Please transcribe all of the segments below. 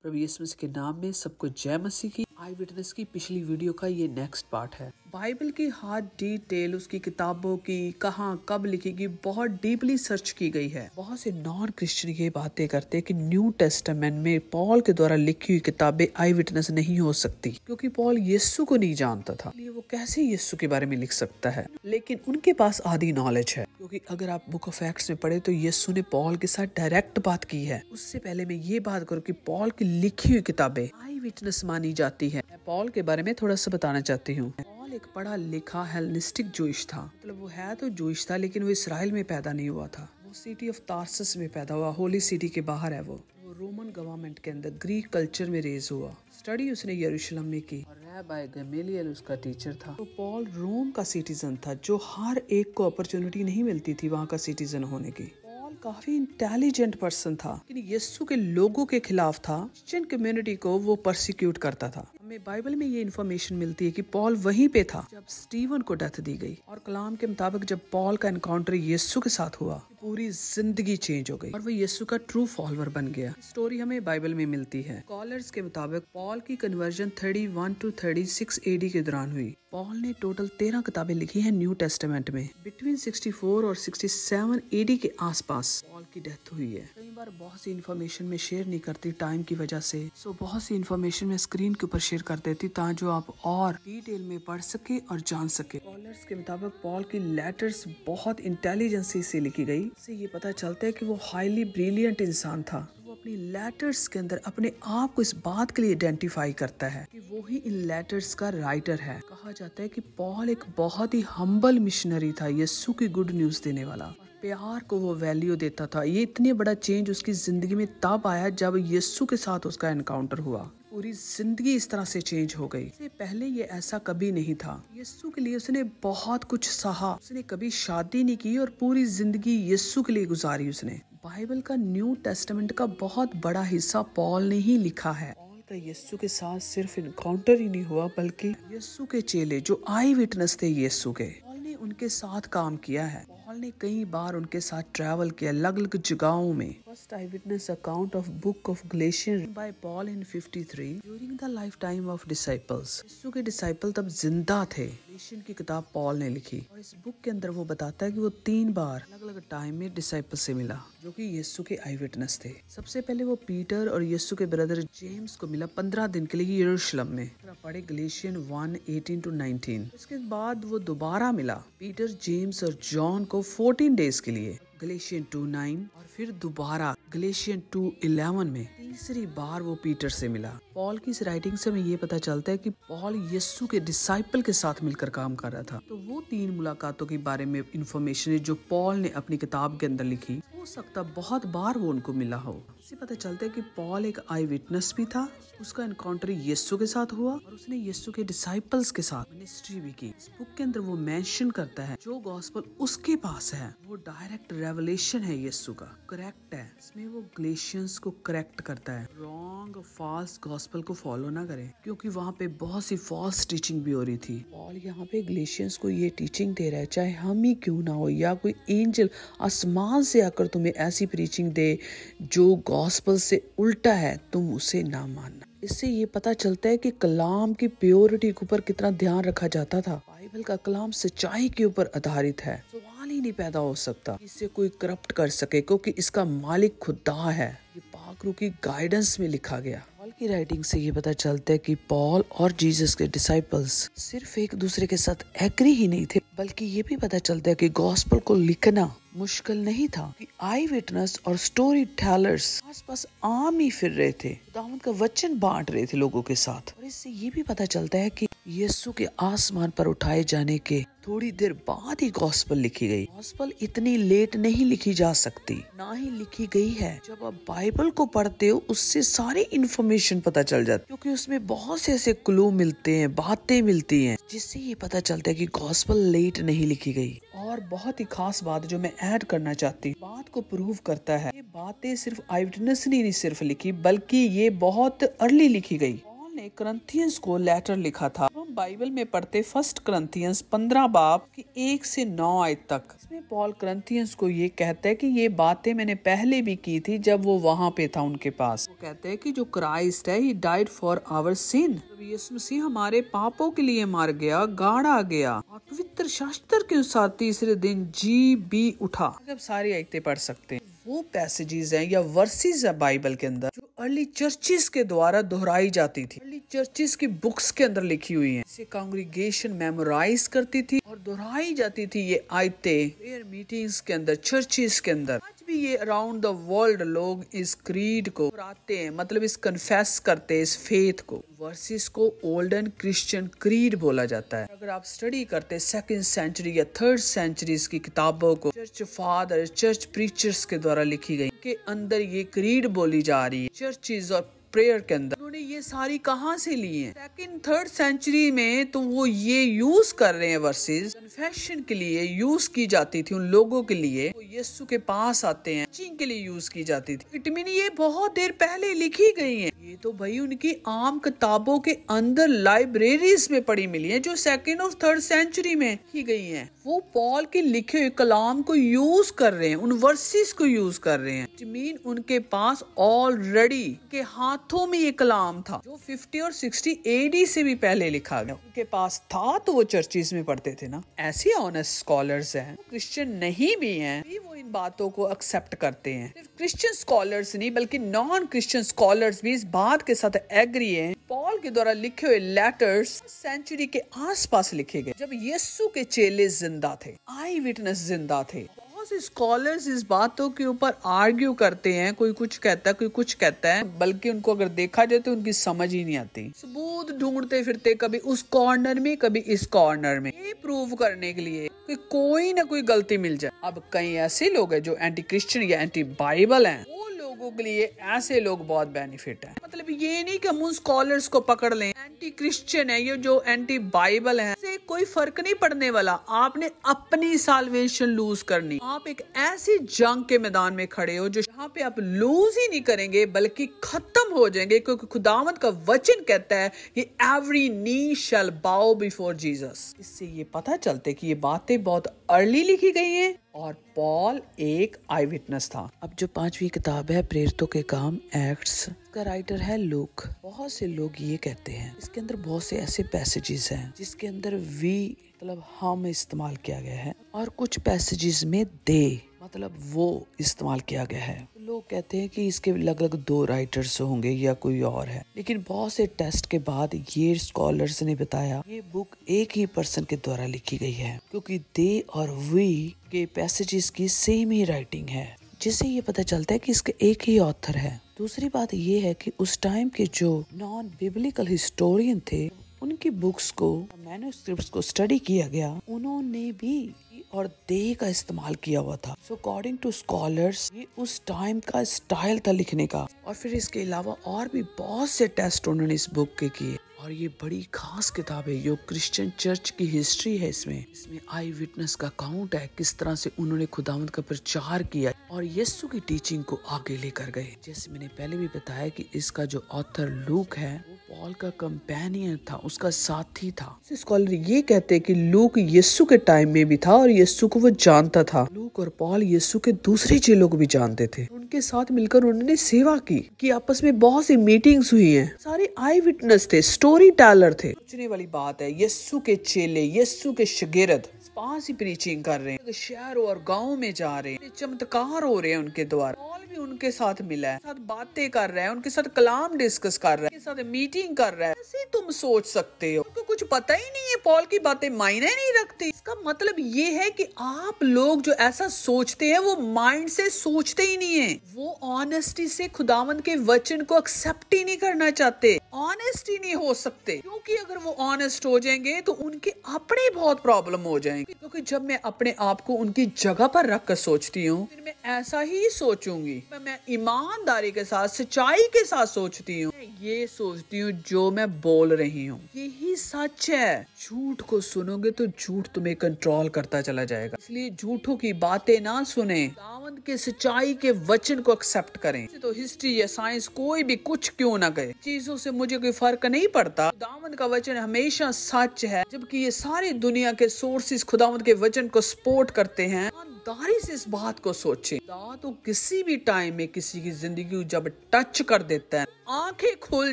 प्रभु यीशु मसीह के नाम में सबको जय मसीह की। आई विटनेस की पिछली वीडियो का ये नेक्स्ट पार्ट है। बाइबल की हर डिटेल, उसकी किताबों की कहाँ कब लिखी गई, बहुत डीपली सर्च की गई है। बहुत से नॉन क्रिश्चियन ये बातें करते हैं कि न्यू टेस्टामेंट में पॉल के द्वारा लिखी हुई किताबें आई विटनेस नहीं हो सकती, क्योंकि पॉल यीशु को नहीं जानता था, इसलिए वो कैसे यीशु के बारे में लिख सकता है। लेकिन उनके पास आधी नॉलेज है, क्योंकि अगर आप बुक ऑफ एक्ट्स में पढ़े तो यीशु ने पॉल के साथ डायरेक्ट बात की है। उससे पहले मैं ये बात करूँ कि पॉल की लिखी हुई किताबें आई विटनेस मानी जाती है। मैं पॉल के बारे में थोड़ा सा बताना चाहती हूँ। पॉल एक पढ़ा लिखा हेलेनिस्टिक जूइश था, मतलब वो है तो जूइश था, लेकिन वो इसराइल में पैदा नहीं हुआ था। वो सिटी ऑफ तार्सस में पैदा हुआ, होली सिटी के बाहर है। वो रोमन गवर्नमेंट के अंदर ग्रीक कल्चर में रेज हुआ। स्टडी उसने यरूशलेम में की और रैबाई गमेलियल उसका टीचर था। तो पॉल रोम का सिटीजन था, जो हर एक को अपॉर्चुनिटी नहीं मिलती थी वहाँ का सिटीजन होने की। पॉल काफी इंटेलिजेंट पर्सन था, लेकिन यीशु के लोगों के खिलाफ था। क्रिश्चियन कम्युनिटी को वो परसिक्यूट करता था। हमें बाइबल में ये इन्फॉर्मेशन मिलती है कि पॉल वहीं पे था जब स्टीवन को डेथ दी गई, और कलाम के मुताबिक जब पॉल का एनकाउंटर यीशु के साथ हुआ, पूरी जिंदगी चेंज हो गई और वो यीशु का ट्रू फॉलोअर बन गया। स्टोरी हमें बाइबल में मिलती है। स्कॉलर्स के मुताबिक पॉल की कन्वर्जन 31 to 36 AD के दौरान हुई। पॉल ने टोटल 13 किताबें लिखी हैं न्यू टेस्टामेंट में। बिटवीन 64 और 67 AD के आसपास पॉल की डेथ हुई है। कई बार बहुत सी इन्फॉर्मेशन में शेयर नहीं करती टाइम की वजह से, सो बहुत सी इन्फॉर्मेशन में स्क्रीन के ऊपर शेयर कर देती ताकि जो आप और डिटेल में पढ़ सके और जान सके। स्कॉलर्स के मुताबिक पॉल की लेटर्स बहुत इंटेलिजेंसी से लिखी गई। इससे ये पता चलता है कि वो हाईली ब्रिलियंट इंसान था। वो अपनी लेटर्स के अंदर अपने आप को इस बात के लिए आइडेंटिफाई करता है कि वो ही इन लेटर्स का राइटर है। कहा जाता है कि पॉल एक बहुत ही हम्बल मिशनरी था, यीशु की गुड न्यूज देने वाला। प्यार को वो वैल्यू देता था। ये इतने बड़ा चेंज उसकी जिंदगी में तब आया जब यीशु के साथ उसका एनकाउंटर हुआ। पूरी जिंदगी इस तरह से चेंज हो गई। इससे पहले ये ऐसा कभी नहीं था। यीशु के लिए उसने बहुत कुछ सहा। उसने कभी शादी नहीं की और पूरी जिंदगी यीशु के लिए गुजारी उसने। बाइबल का न्यू टेस्टामेंट का बहुत बड़ा हिस्सा पॉल ने ही लिखा है। पॉल का यीशु के साथ सिर्फ एनकाउंटर ही नहीं हुआ, बल्कि यीशु के चेले जो आई विटनेस थे यीशु के, पॉल ने उनके साथ काम किया है। पॉल ने कई बार उनके साथ ट्रैवल किया अलग अलग जगहों में। First eye witness account of book of Galatians by Paul in 53 during the life time of disciples. Yishu के डिसाइपल तब जिंदा थे। गलेशियन की किताब पॉल ने लिखी और इस बुक के अंदर वो बताता है कि वो 3 बार अलग अलग टाइम में डिसाइपल से मिला, जो कि यीशु के आई विटनेस थे। सबसे पहले वो पीटर और यीशु के ब्रदर जेम्स को मिला 15 दिन के लिए यरूशलेम में। पढ़े गलेशियन 1:18 to 19। इसके बाद वो दोबारा मिला पीटर, जेम्स और जॉन को 14 डेज के लिए गलेशियन 2:9, और फिर दोबारा गलेशियन 2:11 में तीसरी बार वो पीटर से मिला। पॉल की इस राइटिंग से हमें ये पता चलता है कि पॉल यीशु के डिसाइपल के साथ मिलकर काम कर रहा था। तो वो 3 मुलाकातों के बारे में इंफॉर्मेशन है जो पॉल ने अपनी किताब के अंदर लिखी। हो सकता बहुत बार वो उनको मिला हो। इससे पता चलता है कि पॉल एक आई विटनेस भी था। उसका एनकाउंटर यीशु के साथ हुआ और उसने यीशु के डिसाइपल्स के साथ मिनिस्ट्री भी की। इस बुक के अंदर वो मेंशन करता है जो गॉस्पेल उसके पास है वो डायरेक्ट रेवलेशन है यीशु का, करेक्ट है। इसमें वो गलेशियंस को करेक्ट करता है, रॉन्ग फॉल्स गॉस्पेल को फॉलो ना करें, क्योंकि वहाँ पे बहुत सी फॉल्स टीचिंग भी हो रही थी। पॉल यहाँ पे गलेशियंस को ये टीचिंग दे रहा है, चाहे हम ही क्यों ना हो या कोई एंजल आसमान से आकर तुम्हें ऐसी प्रीचिंग दे जो गॉस्पेल से उल्टा है, तुम उसे ना मानना। इससे ये पता चलता है कि कलाम की प्योरिटी के ऊपर कितना ध्यान रखा जाता था। बाइबल का कलाम सच्चाई के ऊपर आधारित है। सवाल ही नहीं पैदा हो सकता इससे कोई करप्ट कर सके, क्योंकि इसका मालिक खुदा है। ये पाक रूह की गाइडेंस में लिखा गया। पॉल की राइटिंग से ये पता चलता है कि पॉल और जीसस के डिसाइपल्स सिर्फ एक दूसरे के साथ एग्री ही नहीं थे, बल्कि ये भी पता चलता है कि गॉस्पेल को लिखना मुश्किल नहीं था। कि आई विटनेस और स्टोरी टेलर्स आसपास आम ही फिर रहे थे, खुदावंद का वचन बांट रहे थे लोगों के साथ। और इससे ये भी पता चलता है कि यीशु के आसमान पर उठाए जाने के थोड़ी देर बाद ही गॉस्पेल लिखी गई। गॉस्पेल इतनी लेट नहीं लिखी जा सकती, ना ही लिखी गई है। जब आप बाइबल को पढ़ते हो उससे सारी इन्फॉर्मेशन पता चल जाती है, क्योंकि उसमें बहुत से ऐसे क्लू मिलते हैं, बातें मिलती हैं, जिससे ये पता चलता है कि गॉस्पेल लेट नहीं लिखी गई। और बहुत ही खास बात जो मैं ऐड करना चाहती हूँ, बात को प्रूव करता है। ये बातें सिर्फ आई विटनेस ने नहीं सिर्फ लिखी, बल्कि ये बहुत अर्ली लिखी गई। पॉल ने करंथियंस को लेटर लिखा था। बाइबल में पढ़ते फर्स्ट करंथियंस 15 बाब की 1 से 9 आयत तक। इसमें पॉल करंथियंस को ये कहता है कि ये बातें मैंने पहले भी की थी जब वो वहां पे था उनके पास। वो कहते हैं कि जो क्राइस्ट है, he died for our sin, Yishu Masih हमारे पापों के लिए मर गया, गाड़ा गया और पवित्र शास्त्र के अनुसार तीसरे दिन जी भी उठा। जब सारी आयतें पढ़ सकते हैं, वो पैसेजेस हैं या वर्सेस है बाइबल के अंदर जो अर्ली चर्चिस के द्वारा दोहराई जाती थी, अर्ली चर्चिस की बुक्स के अंदर लिखी हुई हैं। इसे कांग्रीगेशन मेमोराइज करती थी और दोहराई जाती थी ये आयतें प्रेयर मीटिंग्स के अंदर, चर्चिस के अंदर। आज भी ये अराउंड द वर्ल्ड लोग इस क्रीड को दोहराते हैं, मतलब इस कन्फेस करते हैं इस फेथ को। वर्सेस को ओल्डन क्रिश्चियन क्रीड बोला जाता है। अगर आप स्टडी करते 2nd सेंचुरी या 3rd सेंचुरीज की किताबों को, चर्च फादर, चर्च प्रीचर्स के द्वारा लिखी गई, के अंदर ये क्रीड बोली जा रही है चर्चिज और प्रेयर के अंदर। उन्होंने ये सारी कहाँ से ली है? 2nd 3rd सेंचुरी में तो वो ये यूज कर रहे हैं वर्सेस कन्फेशन के लिए यूज की जाती थी उन लोगों के लिए, वो यीशु के पास आते हैं, टीचिंग के लिए यूज की जाती थी। इट मीन ये बहुत देर पहले लिखी गई है। ये तो भाई उनकी आम किताबों के अंदर लाइब्रेरीज में पड़ी मिली है जो 2nd और 3rd सेंचुरी में लिखी गई है। वो पॉल के लिखे हुए कलाम को यूज कर रहे हैं, उन वर्सेस को यूज कर रहे हैं। इट मीन उनके पास ऑलरेडी के हाथों में ये कलाम था जो 50 और 60 AD से भी पहले लिखा गया। उनके पास था तो वो चर्चिस में पढ़ते थे ना। ऐसे ऑनेस्ट स्कॉलर्स हैं, क्रिश्चियन नहीं भी हैं, वो इन बातों को एक्सेप्ट करते हैं। सिर्फ क्रिश्चियन स्कॉलर्स नहीं बल्कि नॉन क्रिश्चियन स्कॉलर्स भी इस बात के साथ एग्री हैं। पॉल के द्वारा लिखे हुए लेटर्स सेंचुरी के आसपास लिखे गए जब यीशु के चेले जिंदा थे, आई विटनेस जिंदा थे। स्कॉलर्स इस बातों के ऊपर आर्ग्यू करते हैं, कोई कुछ कहता है, कोई कुछ कहता है, बल्कि उनको अगर देखा जाए तो उनकी समझ ही नहीं आती। सबूत ढूंढते फिरते कभी उस कॉर्नर में कभी इस कॉर्नर में, ये प्रूव करने के लिए कि कोई ना कोई गलती मिल जाए। अब कई ऐसे लोग हैं जो एंटी क्रिश्चियन या एंटी बाइबल हैं, लोगों के लिए ऐसे लोग बहुत बेनिफिट है। मतलब ये नहीं कि हम उन स्कॉलर्स को पकड़ लें, एंटी क्रिश्चियन है ये जो एंटी बाइबल है, इससे कोई फर्क नहीं पड़ने वाला। आपने अपनी साल्वेशन लूज करनी। आप एक ऐसी जंग के मैदान में खड़े हो जो यहाँ पे आप लूज ही नहीं करेंगे बल्कि खत्म हो जाएंगे, क्योंकि खुदावंद का वचन कहता है कि एवरी नी शैल बाउ बिफोर जीसस। इससे ये पता चलता है कि ये बातें बहुत अर्ली लिखी गई हैं और पॉल एक आई विटनेस था। अब जो 5वीं किताब है प्रेरितों के काम, एक्ट्स, का राइटर है लूक। बहुत से लोग ये कहते हैं इसके अंदर बहुत से ऐसे पैसेजेस हैं जिसके अंदर वी मतलब हम इस्तेमाल किया गया है और कुछ पैसेजेस में दे मतलब वो इस्तेमाल किया गया है। लोग कहते हैं कि इसके लगभग 2 राइटर्स होंगे या कोई और है, लेकिन बहुत से टेस्ट के बाद ये स्कॉलर्स ने बताया ये बुक एक ही पर्सन के द्वारा लिखी गई है, क्योंकि दे और वी के पैसेजेस की सेम ही राइटिंग है, जिससे ये पता चलता है कि इसके एक ही ऑथर है। दूसरी बात ये है कि उस टाइम के जो नॉन बिब्लिकल हिस्टोरियन थे उनकी बुक्स को, मैन्युस्क्रिप्ट्स को स्टडी किया गया, उन्होंने भी और दे का इस्तेमाल किया हुआ था। सो अकॉर्डिंग टू स्कॉलर्स ये उस टाइम का स्टाइल था लिखने का। और फिर इसके अलावा और भी बहुत से टेस्ट उन्होंने इस बुक के किए और ये बड़ी खास किताब है जो क्रिश्चियन चर्च की हिस्ट्री है। इसमें आई विटनेस का अकाउंट है, किस तरह से उन्होंने खुदावंद का प्रचार किया और यीशु की टीचिंग को आगे लेकर गए। जैसे मैंने पहले भी बताया कि इसका जो ऑथर लूक है वो पॉल का कंपेनियन था, उसका साथी था। स्कॉलर ये कहते हैं कि लूक यीशु के टाइम में भी था और यीशु को वो जानता था। लूक और पॉल यीशु के दूसरे चेलों को भी जानते थे, उनके साथ मिलकर उन्होंने सेवा की कि आपस में बहुत सी मीटिंग्स हुई हैं। सारे आई विटनेस थे, स्टोरी टेलर थे। सोचने वाली बात है, यीशु के चेले, यीशु के शागिर्द पास ही प्रीचिंग कर रहे हैं, शहरों और गाँव में जा रहे हैं, चमत्कार हो रहे हैं उनके द्वारा। पॉल भी उनके साथ मिला है, साथ बातें कर रहा है, उनके साथ कलाम डिस्कस कर रहा है, उनके साथ मीटिंग कर रहा है। ऐसे तुम सोच सकते हो तो कुछ पता ही नहीं है, पॉल की बातें मायने नहीं रखती। इसका मतलब ये है कि आप लोग जो ऐसा सोचते हैं वो माइंड से सोचते ही नहीं है, वो ऑनेस्टी से खुदावंद के वचन को एक्सेप्ट ही नहीं करना चाहते, ऑनेस्ट ही नहीं हो सकते। क्योंकि अगर वो ऑनेस्ट हो जाएंगे तो उनके अपने बहुत प्रॉब्लम हो जाएंगे। क्योंकि जब मैं अपने आप को उनकी जगह पर रख कर सोचती हूँ फिर मैं ऐसा ही सोचूंगी, मैं ईमानदारी के साथ, सच्चाई के साथ सोचती हूँ, ये सोचती हूँ जो मैं बोल रही हूँ यही सच है। झूठ को सुनोगे तो झूठ तुम्हें कंट्रोल करता चला जाएगा, इसलिए झूठों की बातें ना सुने, खुदावंद के सच्चाई के वचन को एक्सेप्ट करें। तो हिस्ट्री या साइंस कोई भी कुछ क्यों ना कहे, चीजों से मुझे कोई फर्क नहीं पड़ता। खुदावंद का वचन हमेशा सच है, जबकि ये सारी दुनिया के सोर्सेस खुदावंद के वचन को सपोर्ट करते हैं। ईमानदारी से इस बात को सोचें। खुदा तो किसी भी टाइम में किसी की जिंदगी को जब टच कर देता है आंखें खुल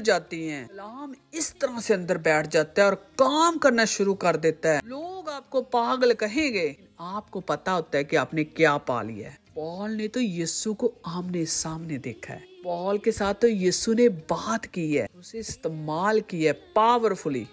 जाती हैं, कलाम इस तरह से अंदर बैठ जाता है और काम करना शुरू कर देता है। लोग आपको पागल कहेंगे, आपको पता होता है कि आपने क्या पा लिया है। पॉल ने तो यीशु को आमने सामने देखा है, पॉल के साथ तो यीशु ने बात की है, उसे इस्तेमाल किया है पावरफुली।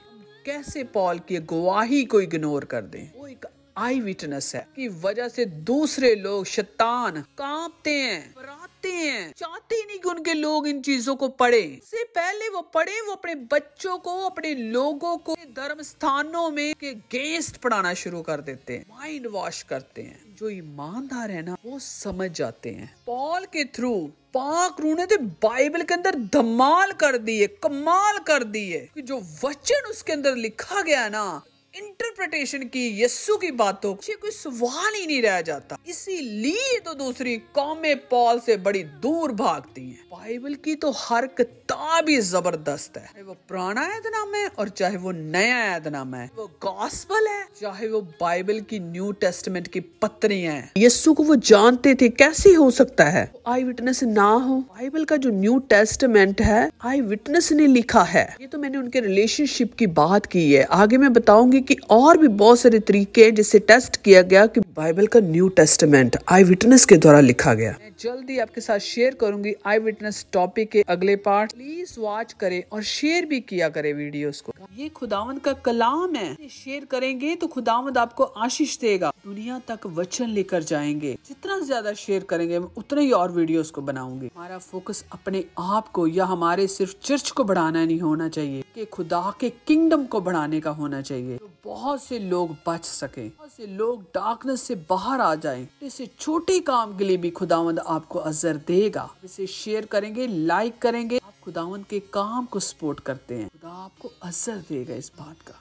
कैसे पॉल की गवाही को इग्नोर कर दें? वो एक आई विटनेस है की वजह से दूसरे लोग शैतान कांपते हैं, डराते हैं, चाहते नहीं कि उनके लोग इन चीजों को पढ़े। इससे पहले वो पढ़े, वो अपने बच्चों को, अपने लोगों को धर्म स्थानों में के गेस्ट पढ़ाना शुरू कर देते हैं, माइंड वॉश करते हैं। जो ईमानदार है ना वो समझ जाते हैं। पॉल के थ्रू पाक रूह ने तो बाइबल के अंदर धमाल कर दी है, कमाल कर दी है। जो वचन उसके अंदर लिखा गया ना, इंटरप्रिटेशन की यीशु की बातों से कोई सवाल ही नहीं रह जाता। इसीलिए तो दूसरी कौमें पॉल से बड़ी दूर भागती हैं। बाइबल की तो हर किताब ही जबरदस्त है, चाहे वो पुराना ऐतनामा है और चाहे वो नया ऐतनामा है, वो गॉस्पल है चाहे वो बाइबल की न्यू टेस्टमेंट की पत्रियां हैं। यीशु को वो जानते थे, कैसे हो सकता है आई विटनेस ना हो? बाइबल का जो न्यू टेस्टमेंट है आई विटनेस ने लिखा है। ये तो मैंने उनके रिलेशनशिप की बात की है, आगे मैं बताऊंगी कि और भी बहुत सारे तरीके हैं जिससे टेस्ट किया गया कि बाइबल का न्यू टेस्टमेंट आई विटनेस के द्वारा लिखा गया। मैं जल्दी आपके साथ शेयर करूंगी आई विटनेस टॉपिक के अगले पार्ट। प्लीज वॉच करें और शेयर भी किया करें वीडियोस को। ये खुदावंद का कलाम है, शेयर करेंगे तो खुदावंद आपको आशीष देगा, दुनिया तक वचन लेकर जाएंगे। जितना ज्यादा शेयर करेंगे उतना ही और वीडियोस को बनाऊंगी। हमारा फोकस अपने आप को या हमारे सिर्फ चर्च को बढ़ाना नहीं होना चाहिए, कि खुदा के किंगडम को बढ़ाने का होना चाहिए, तो बहुत से लोग बच सके, बहुत से लोग डार्कनेस से बाहर आ जाएं। इसे छोटे काम के लिए भी खुदावंद आपको अजर देगा। इसे शेयर करेंगे, लाइक करेंगे, आप खुदावंद के काम को सपोर्ट करते हैं, खुदा आपको अजर देगा इस बात का।